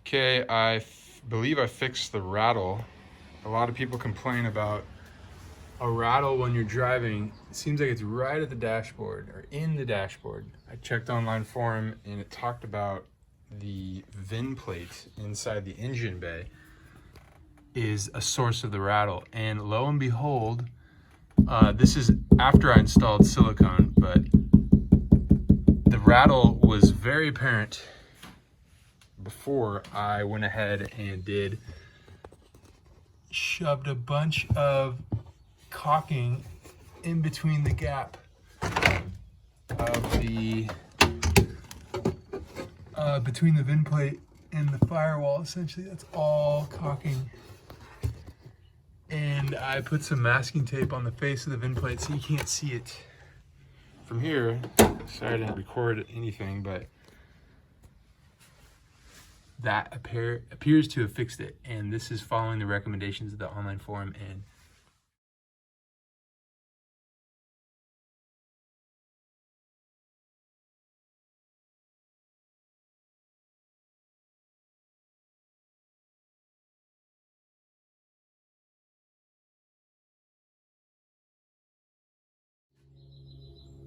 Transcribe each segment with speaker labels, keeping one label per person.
Speaker 1: Okay, believe I fixed the rattle. A lot of people complain about a rattle when you're driving. It seems like it's right at the dashboard or in the dashboard. I checked online forum and it talked about the VIN plate inside the engine bay is a source of the rattle. And lo and behold, this is after I installed silicone, but the rattle was very apparent before I went ahead and shoved a bunch of caulking in between the gap of the between the VIN plate and the firewall. Essentially, that's all caulking. And I put some masking tape on the face of the VIN plate so you can't see it from here. Sorry I didn't record anything, but that appears to have fixed it. And this is following the recommendations of the online forum. And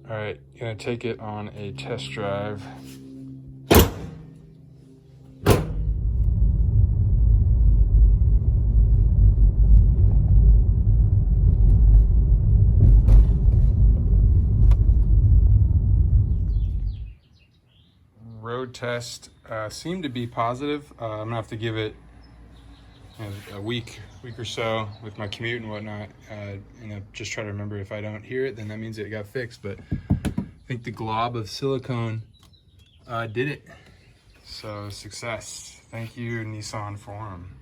Speaker 1: all right, gonna take it on a test drive. Road test seemed to be positive. I'm gonna have to give it a week or so with my commute and whatnot, and just try to remember. If I don't hear it, then that means it got fixed. But I think the glob of silicone did it. So success. Thank you, Nissan forum.